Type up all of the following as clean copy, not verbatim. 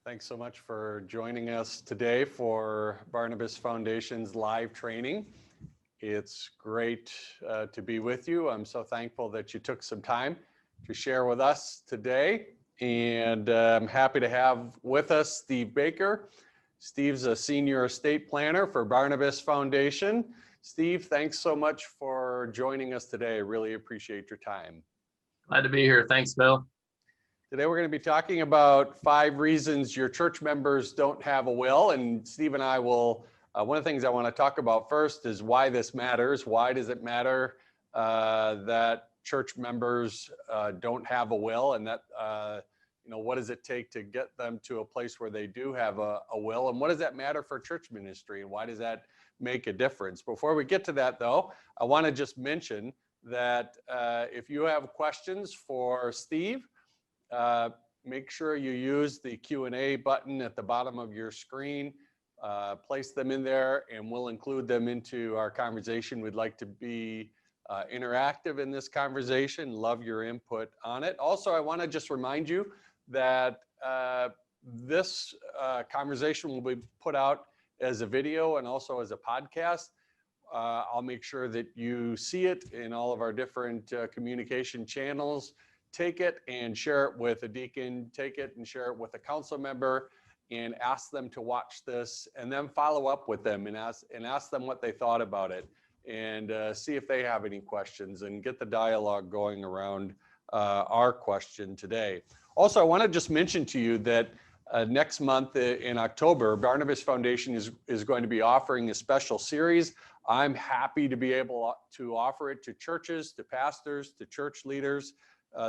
Thanks so much for joining us today for Barnabas Foundation's live training. It's great to be with you. I'm so thankful that you took some time to share with us today. And I'm happy to have with us Steve Baker. Steve's a senior estate planner for Barnabas Foundation. Steve, thanks so much for joining us today. I really appreciate your time. Glad to be here. Thanks, Bill. Today we're going to be talking about 5 reasons your church members don't have a will, and Steve and I will, one of the things I want to talk about first is why this matters. Why does it matter that church members don't have a will, and that, what does it take to get them to a place where they do have a will, and what does that matter for church ministry, and why does that make a difference? Before we get to that, though, I want to just mention that if you have questions for Steve, make sure you use the Q&A button at the bottom of your screen. Place them in there and we'll include them into our conversation. We'd like to be interactive in this conversation. Love your input on it. Also, I want to just remind you that this conversation will be put out as a video and also as a podcast. I'll make sure that you see it in all of our different communication channels. Take it and share it with a deacon, take it and share it with a council member, and ask them to watch this, and then follow up with them and ask them what they thought about it, and see if they have any questions, and get the dialogue going around our question today. Also, I want to just mention to you that next month in October, Barnabas Foundation is going to be offering a special series. I'm happy to be able to offer it to churches, to pastors, to church leaders.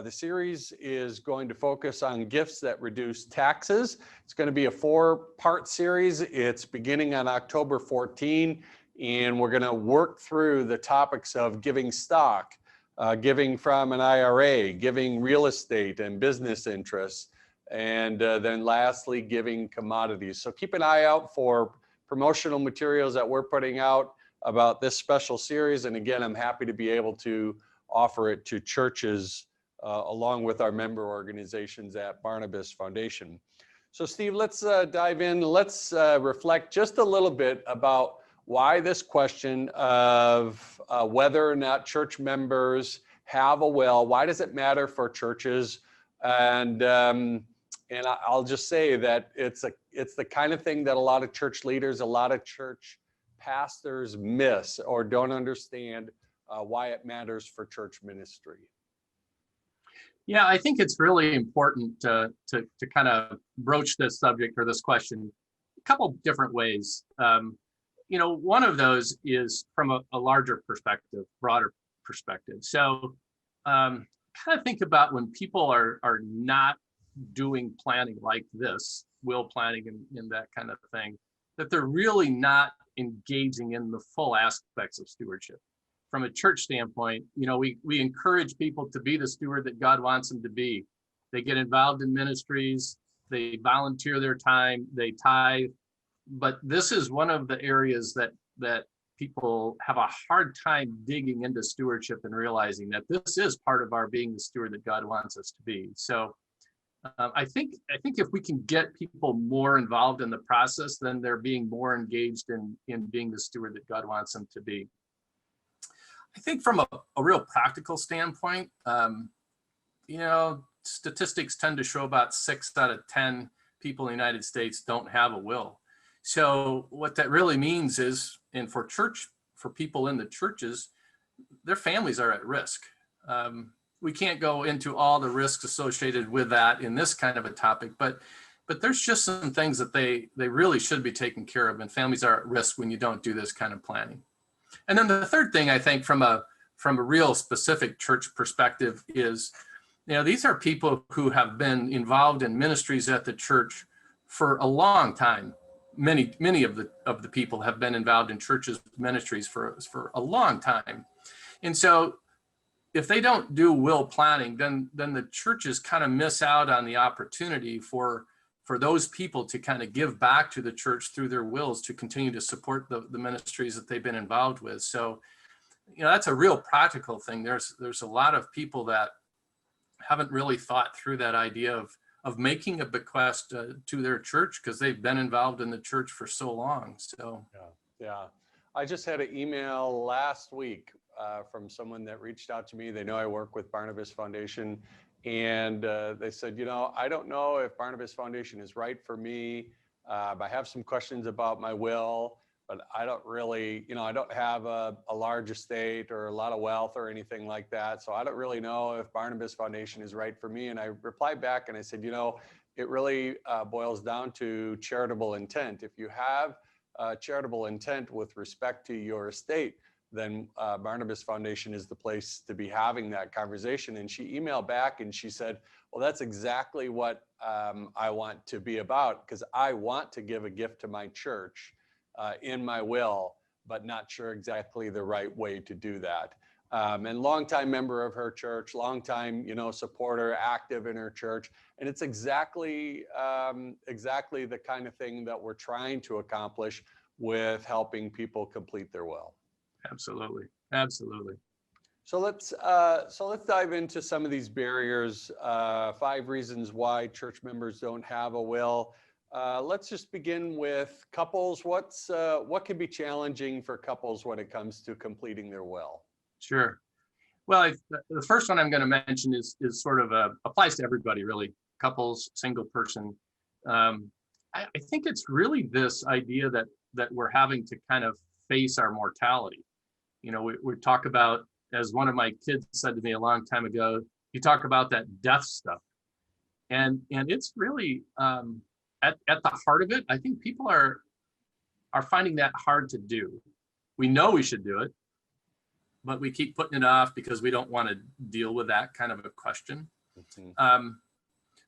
The series is going to focus on gifts that reduce taxes. It's going to be a 4-part series. It's beginning on October 14, and we're going to work through the topics of giving stock, giving from an IRA, giving real estate and business interests, and then lastly, giving commodities. So keep an eye out for promotional materials that we're putting out about this special series. And again, I'm happy to be able to offer it to churches along with our member organizations at Barnabas Foundation. So Steve, let's dive in. Let's reflect just a little bit about why this question of whether or not church members have a will, why does it matter for churches? And I'll just say that it's the kind of thing that a lot of church leaders, a lot of church pastors miss or don't understand why it matters for church ministry. Yeah, I think it's really important to kind of broach this subject or this question a couple different ways. One of those is from a larger perspective, broader perspective. So kind of think about when people are not doing planning like this, will planning and that kind of thing, that they're really not engaging in the full aspects of stewardship. From a church standpoint, we encourage people to be the steward that God wants them to be. They get involved in ministries, they volunteer their time, they tithe. But this is one of the areas that people have a hard time digging into stewardship and realizing that this is part of our being the steward that God wants us to be. So I think if we can get people more involved in the process, then they're being more engaged in being the steward that God wants them to be. I think from a real practical standpoint, statistics tend to show about 6 out of 10 people in the United States don't have a will. So what that really means is, and for people in the churches, their families are at risk. We can't go into all the risks associated with that in this kind of a topic, but there's just some things that they really should be taken care of, and families are at risk when you don't do this kind of planning. And then the third thing, I think, from a real specific church perspective is, these are people who have been involved in ministries at the church for a long time. Many of the people have been involved in churches ministries for a long time. And so if they don't do will planning, then the churches kind of miss out on the opportunity for those people to kind of give back to the church through their wills to continue to support the ministries that they've been involved with. So, that's a real practical thing. There's a lot of people that haven't really thought through that idea of of making a bequest to their church because they've been involved in the church for so long. So Yeah. I just had an email last week from someone that reached out to me. They know I work with Barnabas Foundation, and they said, I don't know if Barnabas Foundation is right for me. I have some questions about my will, but I don't really, I don't have a large estate or a lot of wealth or anything like that. So I don't really know if Barnabas Foundation is right for me. And I replied back and I said, it really boils down to charitable intent. If you have charitable intent with respect to your estate, then Barnabas Foundation is the place to be having that conversation. And she emailed back and she said, well, that's exactly what I want to be about, because I want to give a gift to my church in my will, but not sure exactly the right way to do that. And longtime member of her church, longtime, supporter, active in her church. And it's exactly the kind of thing that we're trying to accomplish with helping people complete their will. absolutely. So let's dive into some of these barriers. 5 reasons why church members don't have a will. Let's just begin with couples. What can be challenging for couples when it comes to completing their will? Sure. Well, the first one I'm going to mention is sort of applies to everybody, really, couples, single person. I think it's really this idea that we're having to kind of face our mortality. We talk about, as one of my kids said to me a long time ago, you talk about that death stuff, and it's really at the heart of it. I think people are finding that hard to do. We know we should do it, but we keep putting it off because we don't want to deal with that kind of a question. Mm-hmm.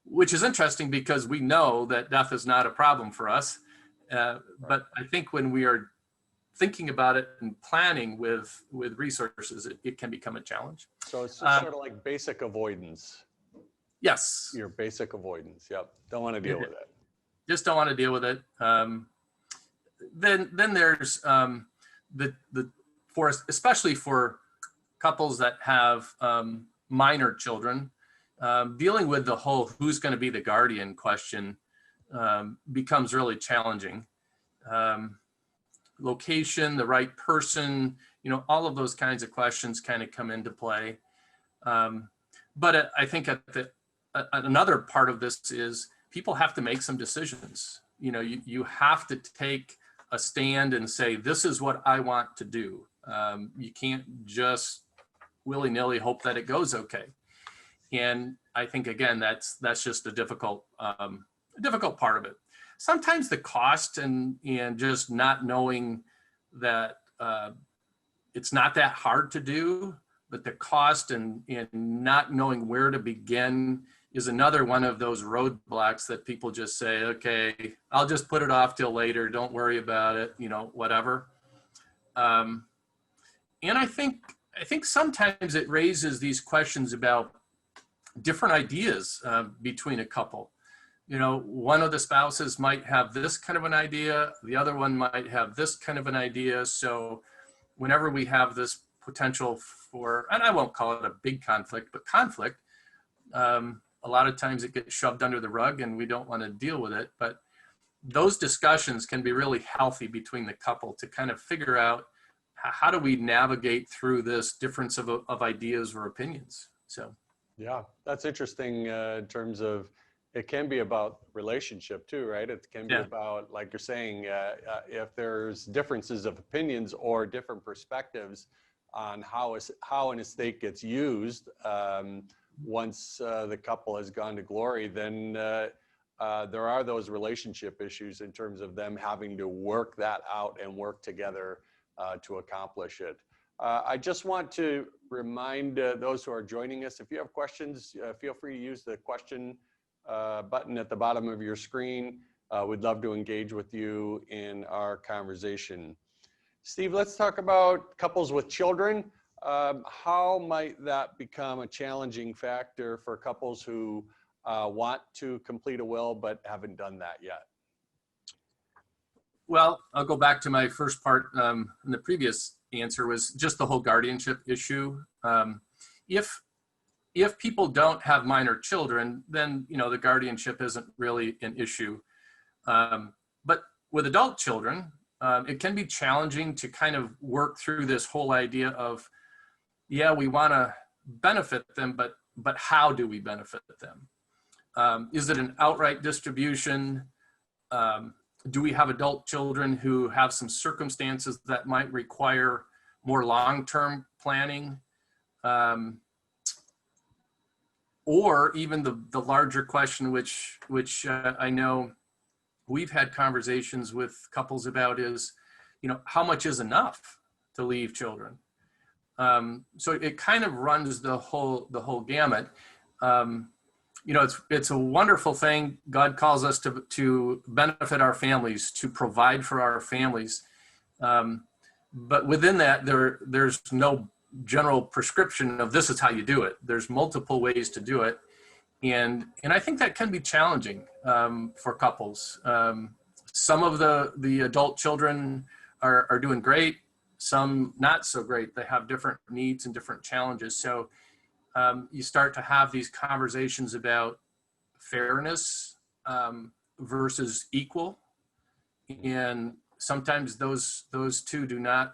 Which is interesting because we know that death is not a problem for us. Right. But I think when we are thinking about it and planning with resources, it can become a challenge. So it's just sort of like basic avoidance. Yes. Your basic avoidance. Yep. Don't want to deal with it. Just don't want to deal with it. Then there's especially for couples that have minor children, dealing with the whole who's going to be the guardian question becomes really challenging. Location, the right person, all of those kinds of questions kind of come into play. But I think another part of this is people have to make some decisions. You have to take a stand and say, this is what I want to do. You can't just willy-nilly hope that it goes okay. And I think, again, that's just a difficult part of it. Sometimes the cost and just not knowing that it's not that hard to do, but the cost and not knowing where to begin is another one of those roadblocks that people just say, okay, I'll just put it off till later. Don't worry about it, whatever. And I think sometimes it raises these questions about different ideas between a couple. One of the spouses might have this kind of an idea, the other one might have this kind of an idea. So whenever we have this potential for, and I won't call it a big conflict, but conflict, a lot of times it gets shoved under the rug and we don't want to deal with it. But those discussions can be really healthy between the couple to kind of figure out how do we navigate through this difference of ideas or opinions. So. Yeah, that's interesting in terms of, it can be about relationship too, right? It can be about, like you're saying, if there's differences of opinions or different perspectives on how an estate gets used once the couple has gone to glory, then there are those relationship issues in terms of them having to work that out and work together to accomplish it. I just want to remind those who are joining us, if you have questions, feel free to use the question button at the bottom of your screen. We'd love to engage with you in our conversation. Steve, let's talk about couples with children. How might that become a challenging factor for couples who want to complete a will but haven't done that yet? Well, I'll go back to my first part in the previous answer was just the whole guardianship issue. If if people don't have minor children, then, the guardianship isn't really an issue. But with adult children, it can be challenging to kind of work through this whole idea of, yeah, we want to benefit them, but how do we benefit them? Is it an outright distribution? Do we have adult children who have some circumstances that might require more long-term planning? Or even the larger question, which I know we've had conversations with couples about, is, how much is enough to leave children? So it kind of runs the whole gamut. It's a wonderful thing. God calls us to benefit our families, to provide for our families. But within that, there's no general prescription of this is how you do it. There's multiple ways to do it. And I think that can be challenging for couples. Some of the adult children are doing great, some not so great. They have different needs and different challenges. So you start to have these conversations about fairness versus equal. And sometimes those two do not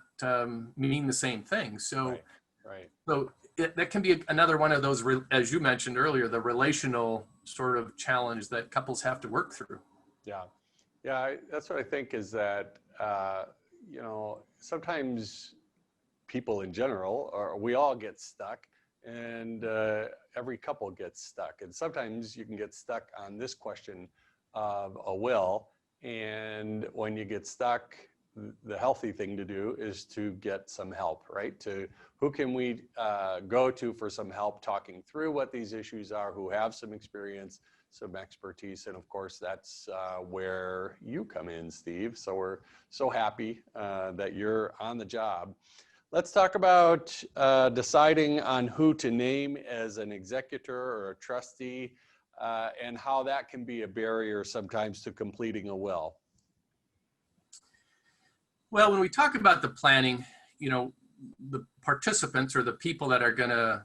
mean the same thing. So, right. So that can be another one of those, as you mentioned earlier, the relational sort of challenge that couples have to work through. Yeah, that's what I think, is that, sometimes people in general, or we all get stuck, and every couple gets stuck. And sometimes you can get stuck on this question of a will. And when you get stuck, the healthy thing to do is to get some help, right? Who can we go to for some help talking through what these issues are, who have some experience, some expertise. And of course, that's where you come in, Steve. So we're so happy that you're on the job. Let's talk about deciding on who to name as an executor or a trustee, and how that can be a barrier sometimes to completing a will. Well, when we talk about the planning, the participants, or the people that are going to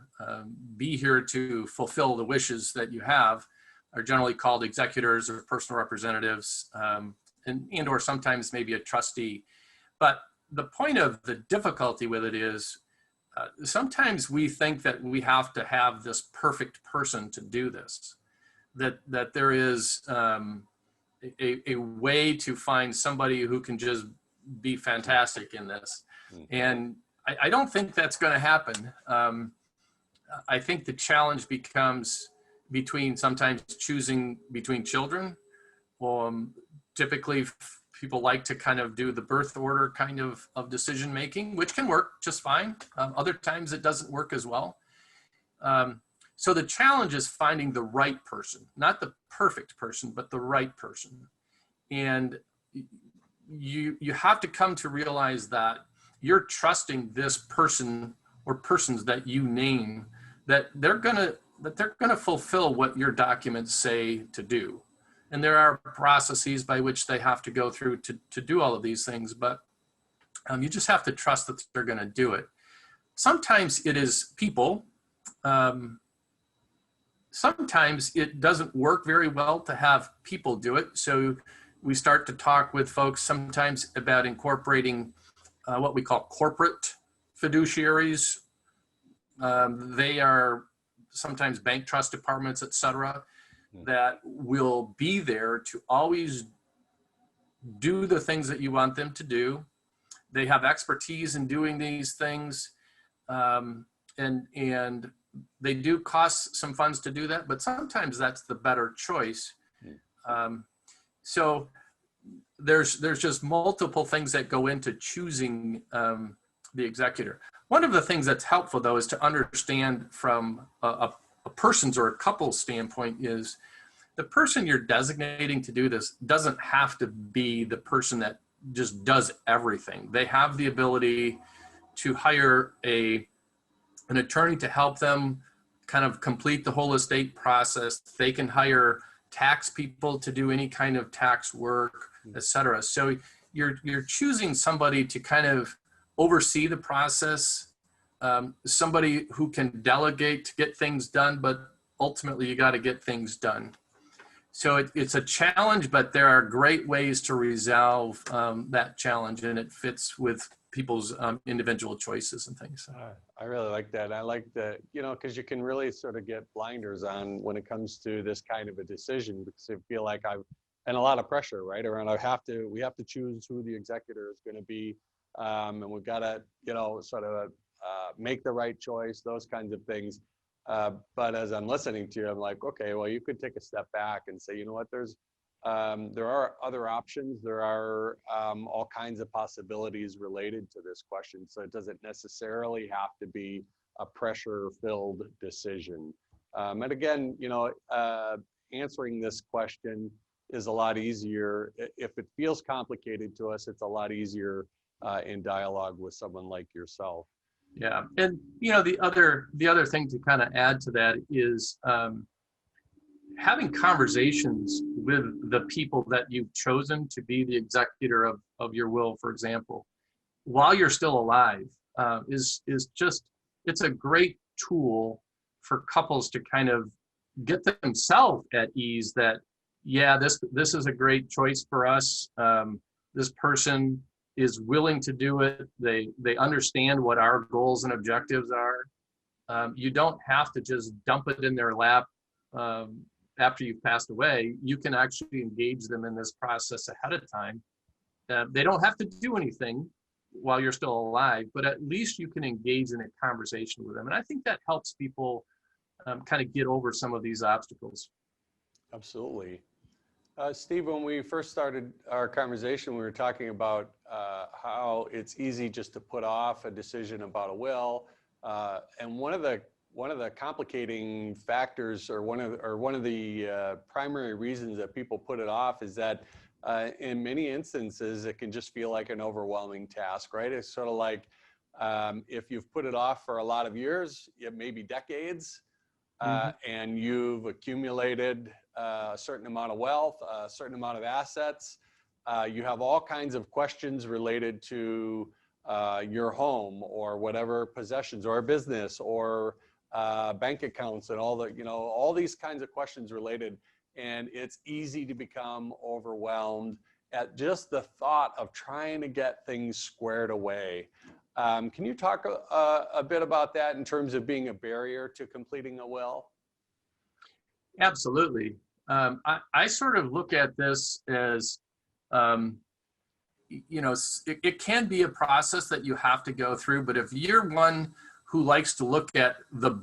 be here to fulfill the wishes that you have, are generally called executors or personal representatives, and or sometimes maybe a trustee. But the point of the difficulty with it is sometimes we think that we have to have this perfect person to do this, that there is a way to find somebody who can just be fantastic in this. And I don't think that's going to happen. I think the challenge becomes sometimes choosing between children. Typically people like to kind of do the birth order kind of decision making, which can work just fine. Other times it doesn't work as well. So the challenge is finding the right person, not the perfect person, but the right person. And you have to come to realize that you're trusting this person or persons that you name, that they're gonna fulfill what your documents say to do. And there are processes by which they have to go through to do all of these things, but you just have to trust that they're going to do it. Sometimes it is people. Sometimes it doesn't work very well to have people do it. So we start to talk with folks sometimes about incorporating what we call corporate fiduciaries. They are sometimes bank trust departments, et cetera, that will be there to always do the things that you want them to do. They have expertise in doing these things, and they do cost some funds to do that, but sometimes that's the better choice. So there's just multiple things that go into choosing the executor. One of the things that's helpful, though, is to understand from a person's or a couple's standpoint is the person you're designating to do this doesn't have to be the person that just does everything. They have the ability to hire an attorney to help them kind of complete the whole estate process. They can hire tax people to do any kind of tax work, et cetera. So you're choosing somebody to kind of oversee the process, somebody who can delegate to get things done, but ultimately you got to get things done. So it's a challenge, but there are great ways to resolve that challenge, and it fits with people's individual choices and things. I really like that. I like that, because you can really sort of get blinders on when it comes to this kind of a decision, because I feel like and a lot of pressure, right? Around we have to choose who the executor is going to be. And we've got to, sort of make the right choice, those kinds of things. But as I'm listening to you, I'm like, okay, well, you could take a step back and say, you know what, there are other options. There are all kinds of possibilities related to this question. So it doesn't necessarily have to be a pressure-filled decision. And again, answering this question is a lot easier. If it feels complicated to us, it's a lot easier in dialogue with someone like yourself. Yeah, and the other thing to kind of add to that is having conversations with the people that you've chosen to be the executor of your will, for example, while you're still alive, is just, it's a great tool for couples to kind of get themselves at ease that, yeah, this is a great choice for us. This person is willing to do it. They understand what our goals and objectives are. You don't have to just dump it in their lap after you've passed away. You can actually engage them in this process ahead of time. They don't have to do anything while you're still alive, but at least you can engage in a conversation with them. And I think that helps people kind of get over some of these obstacles. Absolutely. Steve, when we first started our conversation, we were talking about how it's easy just to put off a decision about a will. And one of the complicating factors, or one of the primary reasons that people put it off, is that in many instances it can just feel like an overwhelming task, right? It's sort of like if you've put it off for a lot of years, maybe decades, and you've accumulated a certain amount of wealth, a certain amount of assets. You have all kinds of questions related to your home or whatever possessions or business or bank accounts and all these kinds of questions related. And it's easy to become overwhelmed at just the thought of trying to get things squared away. Can you talk a bit about that in terms of being a barrier to completing a will? Absolutely. I sort of look at this as, it can be a process that you have to go through, but if you're one who likes to look at the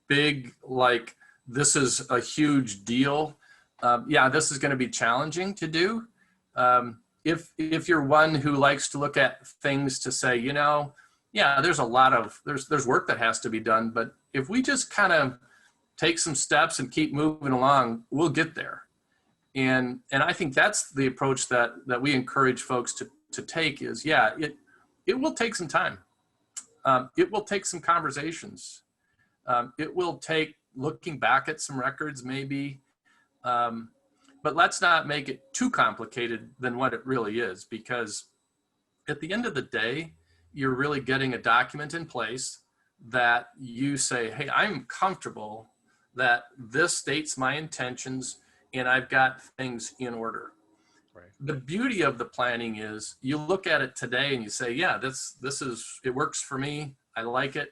big, like, this is a huge deal, yeah, this is going to be challenging to do. If you're one who likes to look at things to say, yeah, there's there's work that has to be done, but if we just kind of take some steps and keep moving along, we'll get there. And I think that's the approach that we encourage folks to take is, yeah, it will take some time. It will take some conversations. It will take looking back at some records maybe, but let's not make it too complicated than what it really is, because at the end of the day, you're really getting a document in place that you say, hey, I'm comfortable that this states my intentions and I've got things in order. Right. The beauty of the planning is you look at it today and you say, yeah, it works for me. I like it.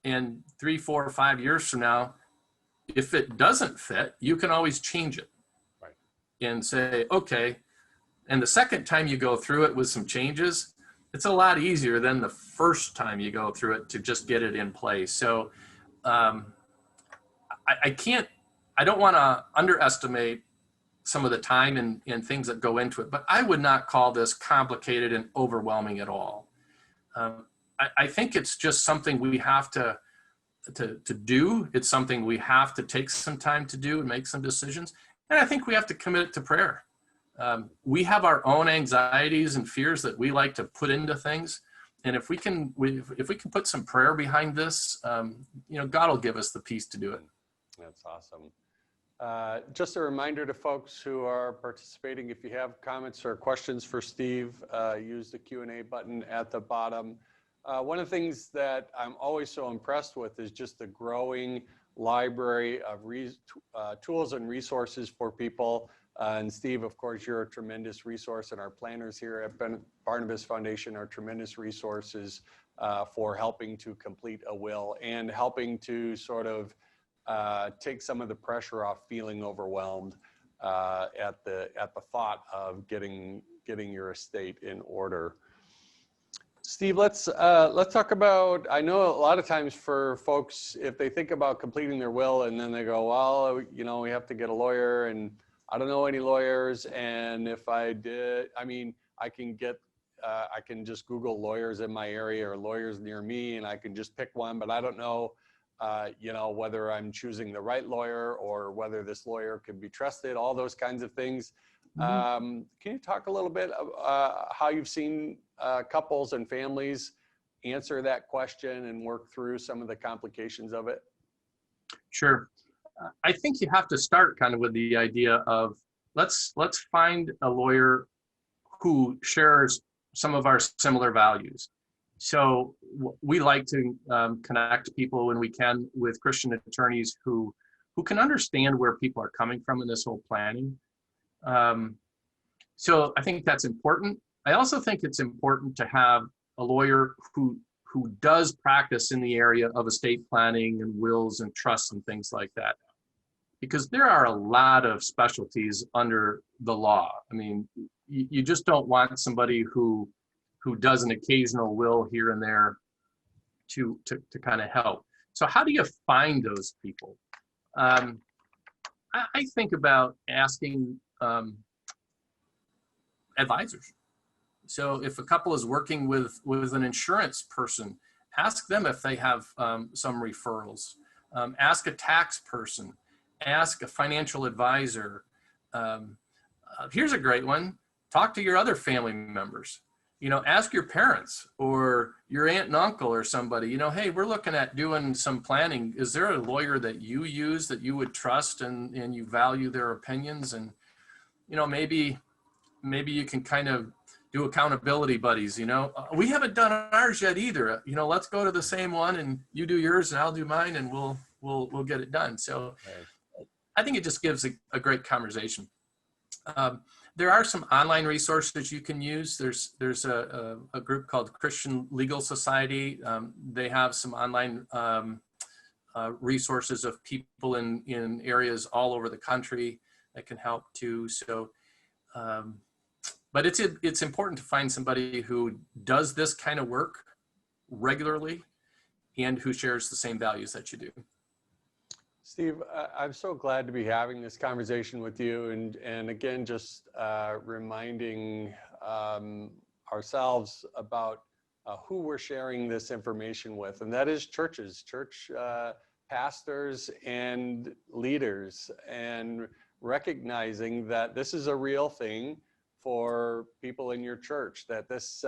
And 3, 4, or 5 years from now, if it doesn't fit, you can always change it. Right. And say, okay. And the second time you go through it with some changes, it's a lot easier than the first time you go through it to just get it in place. So I don't want to underestimate some of the time and things that go into it, but I would not call this complicated and overwhelming at all. I think it's just something we have to do. It's something we have to take some time to do and make some decisions. And I think we have to commit it to prayer. We have our own anxieties and fears that we like to put into things. And if we can put some prayer behind this, God will give us the peace to do it. That's awesome. Just a reminder to folks who are participating, if you have comments or questions for Steve, use the Q&A button at the bottom. one of the things that I'm always so impressed with is just the growing library of tools and resources for people. And Steve, of course, you're a tremendous resource, and our planners here at Barnabas Foundation are tremendous resources for helping to complete a will and helping to sort of take some of the pressure off feeling overwhelmed at the thought of getting your estate in order. Steve, let's talk about, I know a lot of times for folks, if they think about completing their will and then they go, well, you know, we have to get a lawyer and I don't know any lawyers. And if I did, I mean, I can just Google lawyers in my area or lawyers near me and I can just pick one, but I don't know, you know, whether I'm choosing the right lawyer or whether this lawyer can be trusted, all those kinds of things. Can you talk a little bit how you've seen couples and families answer that question and work through some of the complications of it? Sure. I think you have to start kind of with the idea of let's find a lawyer who shares some of our similar values. So we like to connect people when we can with Christian attorneys who can understand where people are coming from in this whole planning. So I think that's important. I also think it's important to have a lawyer who does practice in the area of estate planning and wills and trusts and things like that, because there are a lot of specialties under the law. I mean, you just don't want somebody who does an occasional will here and there to kind of help. So how do you find those people? I think about asking advisors. So if a couple is working with an insurance person, ask them if they have some referrals. Ask a tax person. Ask a financial advisor. Here's a great one. Talk to your other family members. You know, ask your parents or your aunt and uncle or somebody, you know, hey, we're looking at doing some planning. Is there a lawyer that you use that you would trust and you value their opinions? And, you know, maybe you can kind of do accountability buddies, you know. We haven't done ours yet either. You know, let's go to the same one and you do yours and I'll do mine and we'll get it done. So I think it just gives a great conversation. There are some online resources you can use. There's a group called Christian Legal Society. They have some online resources of people in areas all over the country that can help too. So, but it's important to find somebody who does this kind of work regularly and who shares the same values that you do. Steve, I'm so glad to be having this conversation with you, and again, just reminding ourselves about who we're sharing this information with, and that is churches, church pastors and leaders, and recognizing that this is a real thing for people in your church, that this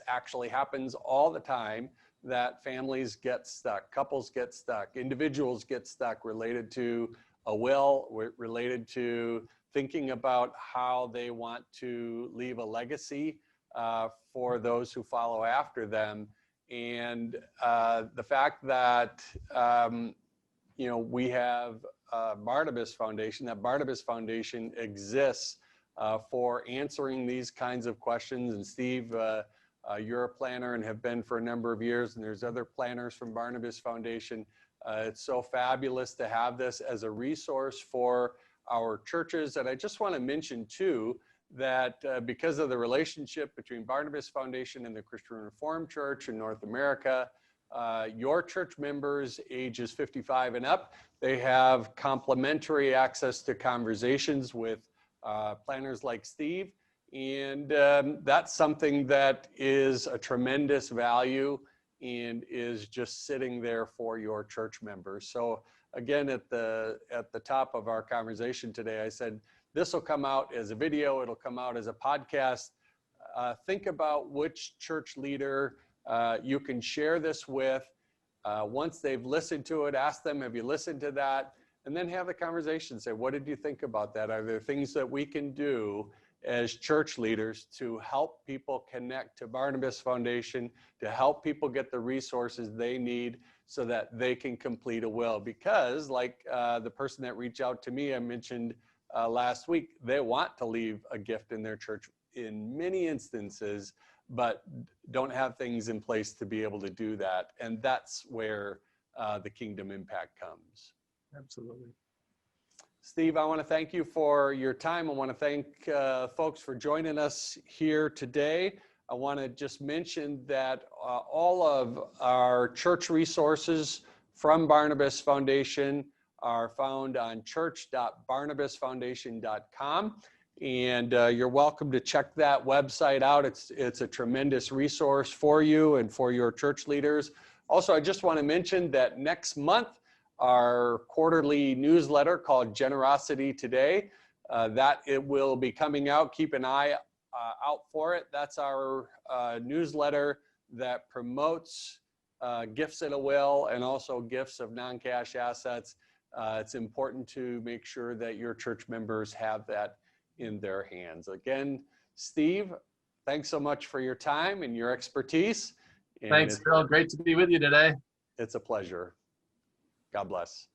actually happens all the time, that families get stuck, couples get stuck, individuals get stuck related to a will, related to thinking about how they want to leave a legacy for those who follow after them. And the fact that, you know, we have Barnabas Foundation, that Barnabas Foundation exists for answering these kinds of questions. And Steve, you're a planner and have been for a number of years, and there's other planners from Barnabas Foundation. It's so fabulous to have this as a resource for our churches. And I just want to mention too, that because of the relationship between Barnabas Foundation and the Christian Reformed Church in North America, your church members ages 55 and up, they have complimentary access to conversations with planners like Steve. And that's something that is a tremendous value and is just sitting there for your church members. So again, at the top of our conversation today, I said, this will come out as a video, it'll come out as a podcast. Think about which church leader you can share this with. Once they've listened to it, ask them, have you listened to that? And then have the conversation, say, what did you think about that? Are there things that we can do as church leaders to help people connect to Barnabas Foundation, to help people get the resources they need so that they can complete a will. Because like the person that reached out to me, I mentioned last week, they want to leave a gift in their church in many instances, but don't have things in place to be able to do that. And that's where the kingdom impact comes. Absolutely. Steve, I want to thank you for your time. I want to thank folks for joining us here today. I want to just mention that all of our church resources from Barnabas Foundation are found on church.barnabasfoundation.com. And you're welcome to check that website out. It's a tremendous resource for you and for your church leaders. Also, I just want to mention that next month, our quarterly newsletter called Generosity Today, that it will be coming out. Keep an eye out for it. That's our newsletter that promotes gifts in a will and also gifts of non-cash assets. It's important to make sure that your church members have that in their hands. Again, Steve, thanks so much for your time and your expertise. And Thanks, Phil. Great to be with you today. It's a pleasure. God bless.